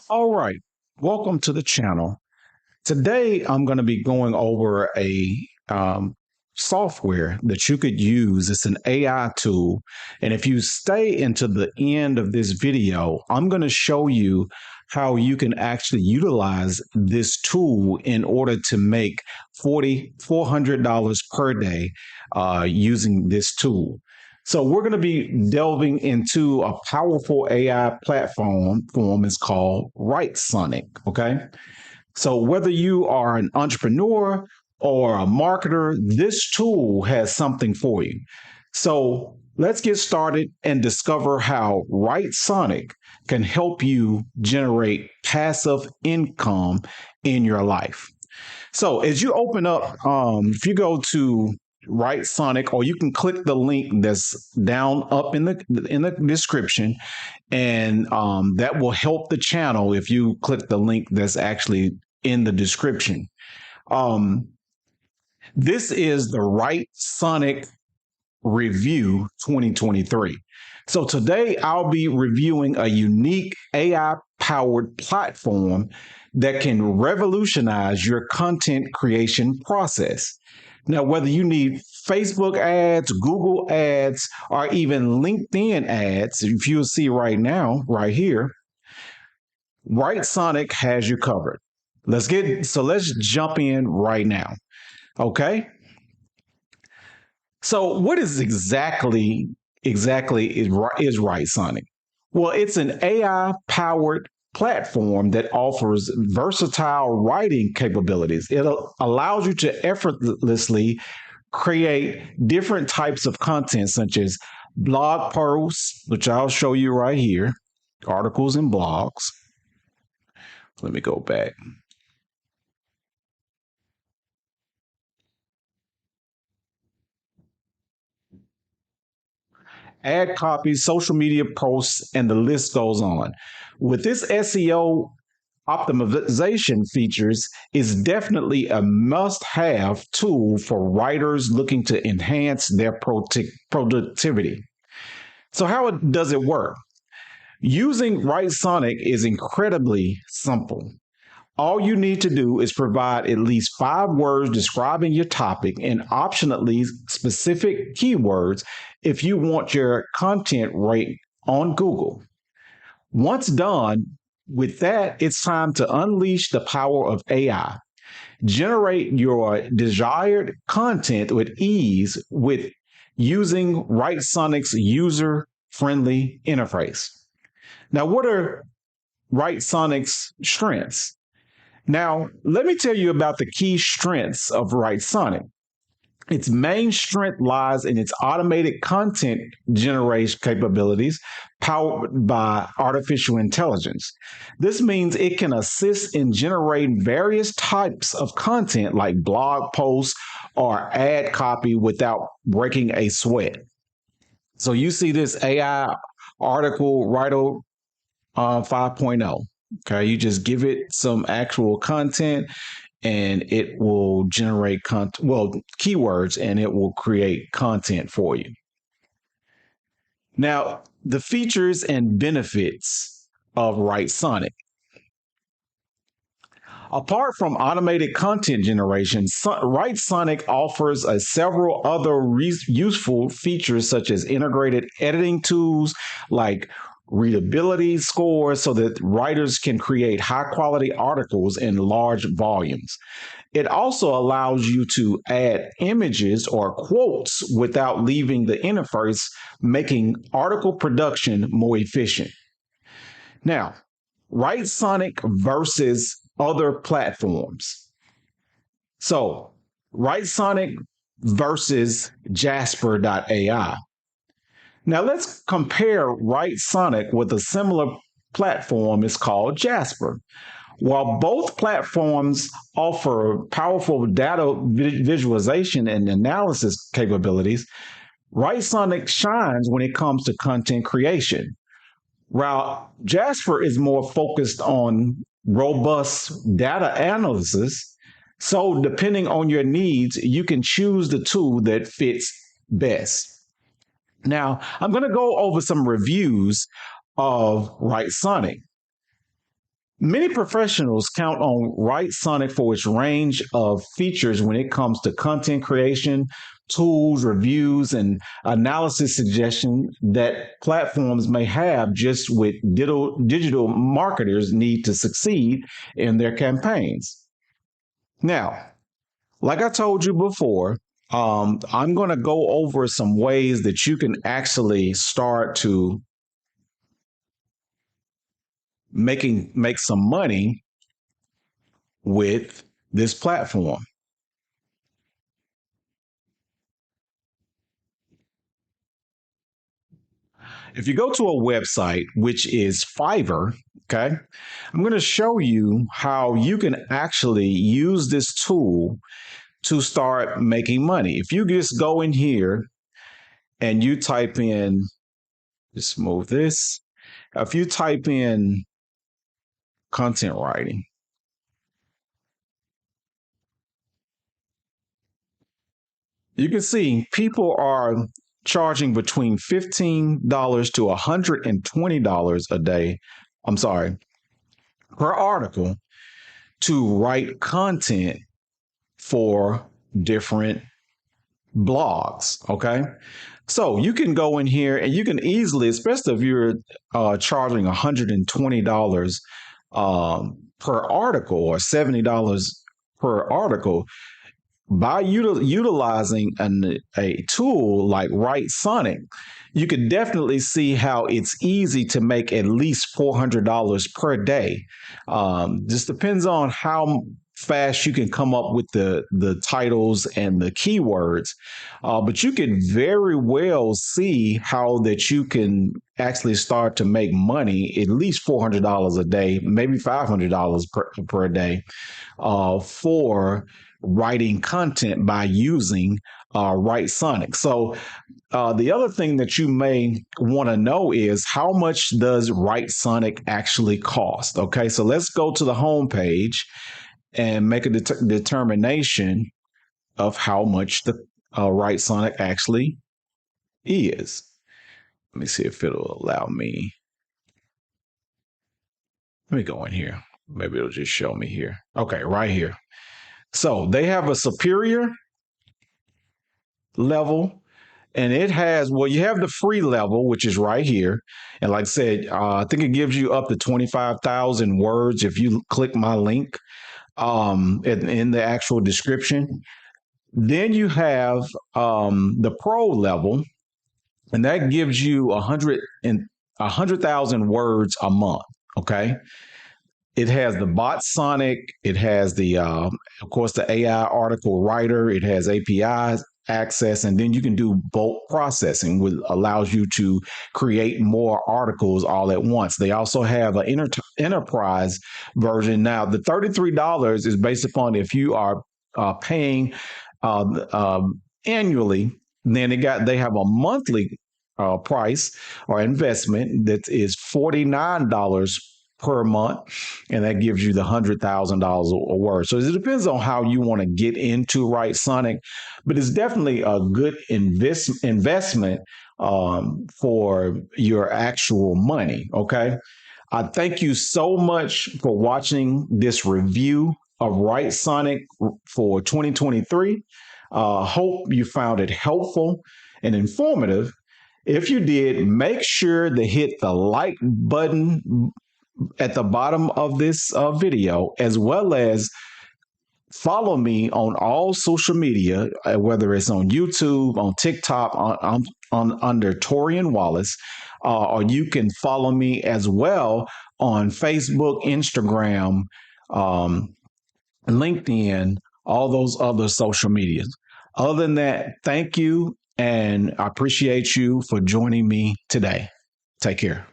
All right, welcome to the channel. Today, I'm going to be going over a software that you could use. It's an AI tool. And if you stay into the end of this video, I'm going to show you how you can actually utilize this tool in order to make $400 per day using this tool. So we're going to be delving into a powerful AI platform. It's called Writesonic. Okay. So whether you are an entrepreneur or a marketer, this tool has something for you. So let's get started and discover how Writesonic can help you generate passive income in your life. So as you open up, if you go to Writesonic, or you can click the link that's down up in the description, and that will help the channel if you click the link that's actually in the description. This is the Writesonic Review 2023. So today I'll be reviewing a unique AI powered platform that can revolutionize your content creation process. Now, whether you need Facebook ads, Google ads, or even LinkedIn ads, if you'll see right now, right here, Writesonic has you covered. Let's jump in right now. Okay. So what is exactly is Writesonic? Well, it's an AI powered platform that offers versatile writing capabilities. It allows you to effortlessly create different types of content, such as blog posts, which I'll show you right here, articles and blogs. Let me go back. Ad copies, social media posts, and the list goes on. With this SEO optimization features is definitely a must-have tool for writers looking to enhance their productivity. So how does it work? Using Writesonic is incredibly simple. All you need to do is provide at least 5 words describing your topic and optionally specific keywords if you want your content ranked on Google. Once done with that, it's time to unleash the power of AI. Generate your desired content with ease with using Writesonic's user-friendly interface. Now, what are Writesonic's strengths? Now, let me tell you about the key strengths of Writesonic. Its main strength lies in its automated content generation capabilities powered by artificial intelligence. This means it can assist in generating various types of content like blog posts or ad copy without breaking a sweat. So you see this AI article writer 5.0. Okay, you just give it some actual content and it will generate keywords, and it will create content for you. Now, the features and benefits of Writesonic. Apart from automated content generation, Writesonic offers several other useful features such as integrated editing tools like readability scores so that writers can create high quality articles in large volumes. It also allows you to add images or quotes without leaving the interface, making article production more efficient. Now, Writesonic versus other platforms. So, Writesonic versus Jasper.ai. Now let's compare Writesonic with a similar platform. It's called Jasper. While both platforms offer powerful data visualization and analysis capabilities, Writesonic shines when it comes to content creation. While Jasper is more focused on robust data analysis, so depending on your needs, you can choose the tool that fits best. Now, I'm going to go over some reviews of Writesonic. Many professionals count on Writesonic for its range of features when it comes to content creation, tools, reviews, and analysis suggestions that platforms may have just with digital marketers need to succeed in their campaigns. Now, like I told you before, I'm going to go over some ways that you can actually start to make some money with this platform. If you go to a website, which is Fiverr, okay, I'm going to show you how you can actually use this tool to start making money. If you just go in here and you type in, just move this, if you type in content writing, you can see people are charging between $15 to $120 a day. I'm sorry, per article to write content for different blogs. Okay. So you can go in here and you can easily, especially if you're charging $120 per article or $70 per article, by utilizing a tool like Writesonic, you can definitely see how it's easy to make at least $400 per day. Just depends on how fast you can come up with the titles and the keywords, but you can very well see how that you can actually start to make money at least $400 a day, maybe $500 per day, for writing content by using Writesonic. So the other thing that you may want to know is how much does Writesonic actually cost? Okay, so let's go to the home page and make a determination of how much the Writesonic actually is. Let me see if it'll allow me. Let me go in here. Maybe it'll just show me here. Okay, right here. So they have a superior level, and it has, well, you have the free level, which is right here. And like I said, I think it gives you up to 25,000 words if you click my link in the actual description. Then you have the pro level, and that gives you 100,000 words a month. Okay. It has the bot Sonic. It has of course, the AI article writer. It has API access, and then you can do bulk processing, which allows you to create more articles all at once. They also have an enterprise version. Now, the $33 is based upon if you are paying annually. Then they have a monthly price or investment that is $49 per month, and that gives you the $100,000 a word. So it depends on how you want to get into Writesonic, but it's definitely a good investment for your actual money. Okay. I thank you so much for watching this review of Writesonic for 2023. Hope you found it helpful and informative. If you did, make sure to hit the like button at the bottom of this video, as well as follow me on all social media, whether it's on YouTube, on TikTok, on under Torian Wallace, or you can follow me as well on Facebook, Instagram, LinkedIn, all those other social medias. Other than that, thank you, and I appreciate you for joining me today. Take care.